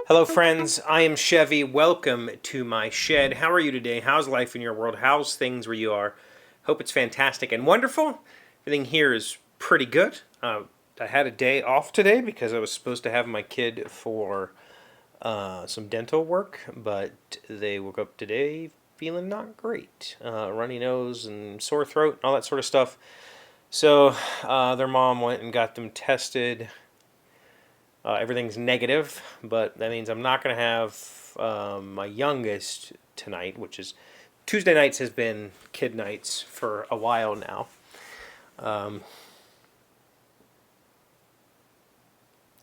Hello, friends. I am Chevy. Welcome to my shed. How are you today? How's life in your world? How's things where you are? Hope it's fantastic and wonderful. Everything here is pretty good. I had a day off today because I was supposed to have my kid for some dental work, but they woke up today feeling not great. Runny nose and sore throat and all that sort of stuff. So their mom went and got them tested. Everything's negative, but that means I'm not going to have my youngest tonight, which is Tuesday nights has been kid nights for a while now.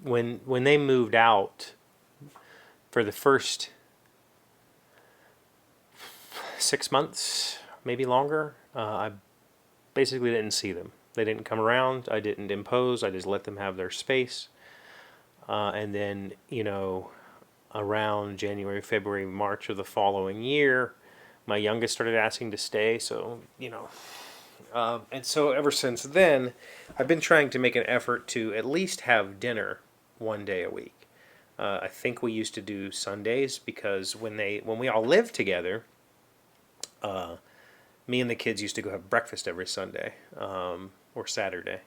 When they moved out for the first 6 months, maybe longer, I basically didn't see them. They didn't come around. I didn't impose. I just let them have their space. And then, around January, February, March of the following year, my youngest started asking to stay. So, and so ever since then, I've been trying to make an effort to at least have dinner one day a week. I think we used to do Sundays because when we all lived together, me and the kids used to go have breakfast every Sunday or Saturday.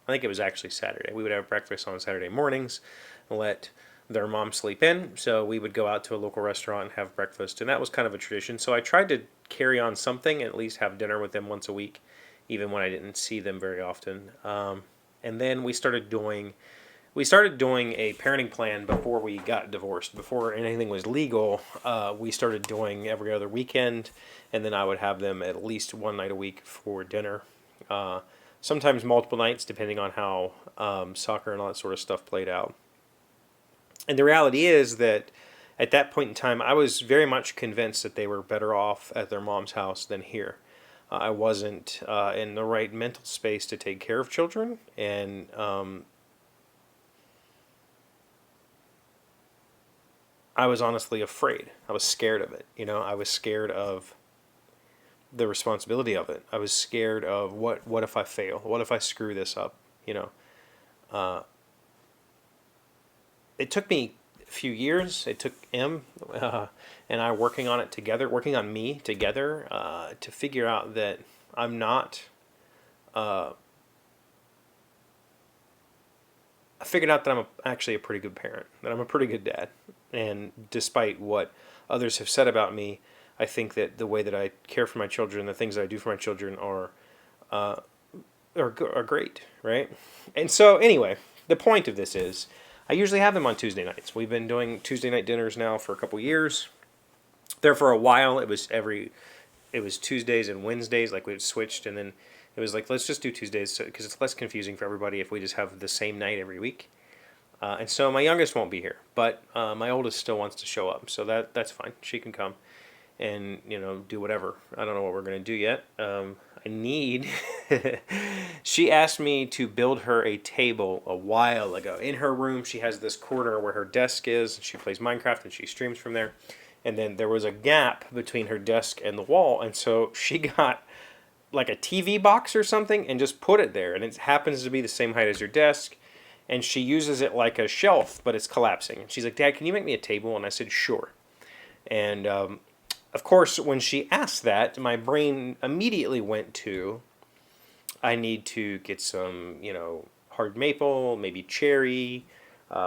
I think it was actually Saturday. We would have breakfast on Saturday mornings and let their mom sleep in. So we would go out to a local restaurant and have breakfast. And that was kind of a tradition. So I tried to carry on something and at least have dinner with them once a week, even when I didn't see them very often. And then we started doing a parenting plan before we got divorced. Before anything was legal, we started doing every other weekend. And then I would have them at least one night a week for dinner. Sometimes multiple nights, depending on how soccer and all that sort of stuff played out. And the reality is that at that point in time, I was very much convinced that they were better off at their mom's house than here. I wasn't in the right mental space to take care of children, and I was honestly afraid. I was scared of it. I was scared of the responsibility of it. I was scared of what if I fail? What if I screw this up? It took me a few years. It took M and I working on it together, working on me together to figure out that I'm not. I figured out that I'm actually a pretty good parent, that I'm a pretty good dad, and despite what others have said about me, I think that the way that I care for my children, the things that I do for my children are great, right? And so anyway, the point of this is I usually have them on Tuesday nights. We've been doing Tuesday night dinners now for a couple years. There for a while, it was Tuesdays and Wednesdays, like we've switched, and then it was like, let's just do Tuesdays because it's less confusing for everybody if we just have the same night every week. And so my youngest won't be here, but my oldest still wants to show up, so that's fine. She can come and do whatever. I don't know what we're going to do yet. She asked me to build her a table a while ago. In her room, she has this corner where her desk is. She plays Minecraft and she streams from there. And then there was a gap between her desk and the wall, and so she got like a TV box or something and just put it there. And it happens to be the same height as your desk. And she uses it like a shelf, but it's collapsing. And she's like, "Dad, can you make me a table?" And I said, "Sure." And of course, when she asked that, my brain immediately went to, I need to get some, hard maple, maybe cherry,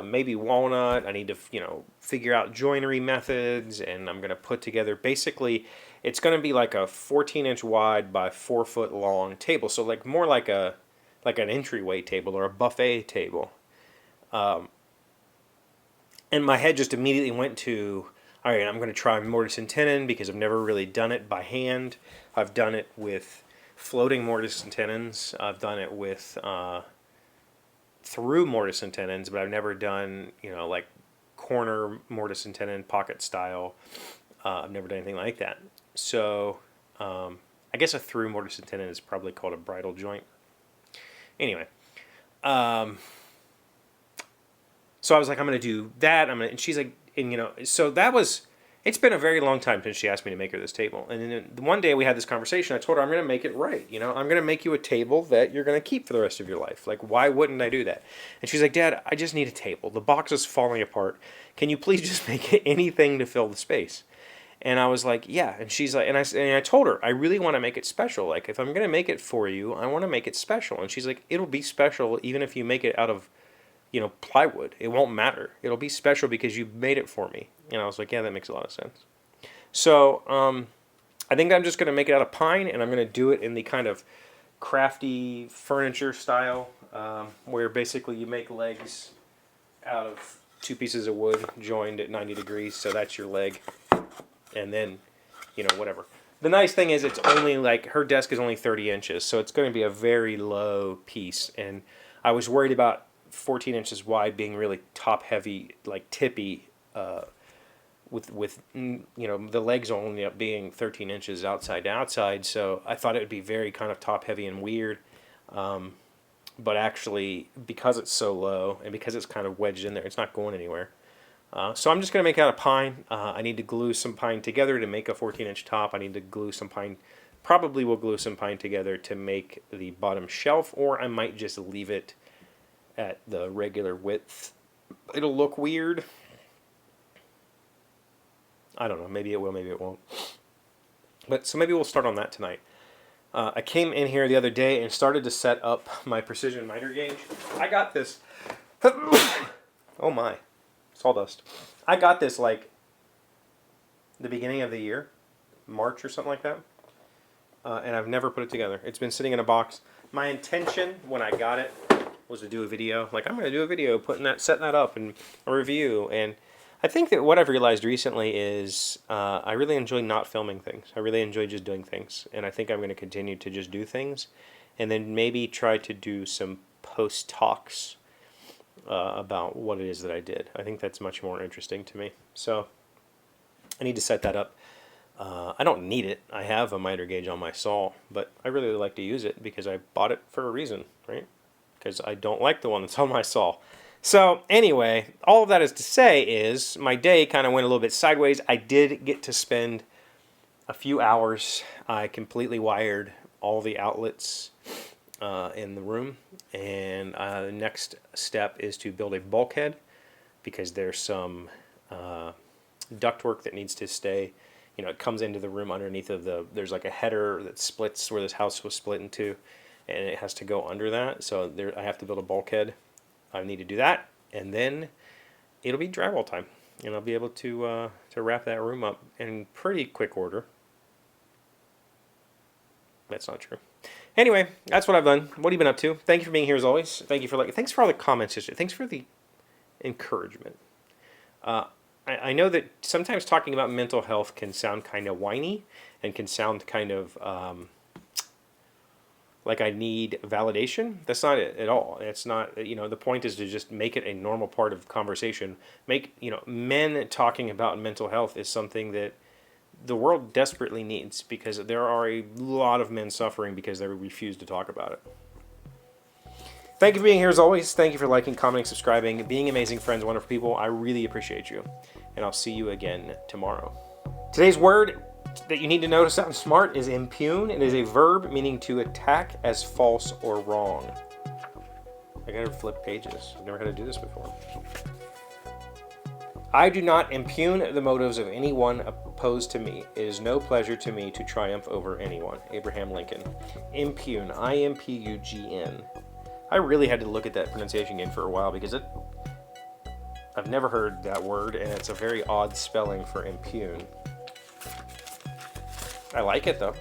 maybe walnut. I need to, figure out joinery methods, and I'm going to put together, basically, it's going to be like a 14-inch wide by 4-foot long table. So like more like an entryway table or a buffet table. And my head just immediately went to, all right, I'm going to try mortise and tenon because I've never really done it by hand. I've done it with floating mortise and tenons. I've done it with through mortise and tenons, but I've never done, like corner mortise and tenon pocket style. I've never done anything like that. So I guess a through mortise and tenon is probably called a bridle joint. Anyway, so I was like, I'm going to do that. And she's like, and so that was It's been a very long time since she asked me to make her this table. And then one day we had this conversation. I told her, I'm going to make it right. You know, I'm going to make you a table that you're going to keep for the rest of your life. Like, why wouldn't I do that? And she's like, Dad, I just need a table. The box is falling apart. Can you please just make it anything to fill the space? And I was like, yeah. And she's like, and I told her, I really want to make it special. Like, if I'm going to make it for you, I want to make it special. And she's like, it'll be special even if you make it out of, you know, plywood. It won't matter. It'll be special because you made it for me. And I was like, yeah, that makes a lot of sense. So I think I'm just going to make it out of pine, and I'm going to do it in the kind of crafty furniture style, where basically you make legs out of 2 pieces of wood joined at 90 degrees. So that's your leg. And then, you know, whatever. The nice thing is it's only like, her desk is only 30 inches. So it's going to be a very low piece. And I was worried about 14 inches wide being really top heavy, like tippy, with you know, the legs only up being 13 inches outside to outside. So I thought it would be very kind of top heavy and weird. But actually, because it's so low and because it's kind of wedged in there, it's not going anywhere. So I'm just going to make it out of pine. I need to glue some pine together to make a 14-inch top. I need to glue some pine. Probably will glue some pine together to make the bottom shelf, or I might just leave it at the regular width. It'll look weird. I don't know. Maybe it will, maybe it won't. But so maybe we'll start on that tonight. I came in here the other day and started to set up my precision miter gauge. I got this. Oh my. Sawdust. I got this like the beginning of the year, March or something like that. And I've never put it together. It's been sitting in a box. My intention when I got it was to do a video. Like, I'm going to do a video setting that up and a review. And I think that what I've realized recently is I really enjoy not filming things. I really enjoy just doing things. And I think I'm going to continue to just do things. And then maybe try to do some post talks about what it is that I did. I think that's much more interesting to me. So I need to set that up. I don't need it. I have a miter gauge on my saw, but I really like to use it because I bought it for a reason, right? Because I don't like the one that's on my saw. So anyway, all of that is to say is my day kind of went a little bit sideways. I did get to spend a few hours. I completely wired all the outlets in the room, and the next step is to build a bulkhead because there's some ductwork that needs to stay. You know, it comes into the room underneath of there's like a header that splits where this house was split into, and it has to go under that. So I have to build a bulkhead. I need to do that, and then it'll be drywall time, and I'll be able to wrap that room up in pretty quick order. That's not true. Anyway, that's what I've done. What have you been up to? Thank you for being here as always. Thank you for thanks for all the comments. Thanks for the encouragement. I know that sometimes talking about mental health can sound kind of whiny and can sound kind of like I need validation. That's not it at all. It's not, you know, the point is to just make it a normal part of conversation. Men talking about mental health is something that the world desperately needs because there are a lot of men suffering because they refuse to talk about it. Thank you for being here as always. Thank you for liking, commenting, subscribing, being amazing friends, wonderful people. I really appreciate you. And I'll see you again tomorrow. Today's word that you need to know to sound smart is impugn. It is a verb meaning to attack as false or wrong. I gotta flip pages. I've never had to do this before. I do not impugn the motives of anyone opposed to me. It is no pleasure to me to triumph over anyone. Abraham Lincoln. Impugn. I-M-P-U-G-N. I really had to look at that pronunciation game for a while because I've never heard that word, and it's a very odd spelling for impugn. I like it though.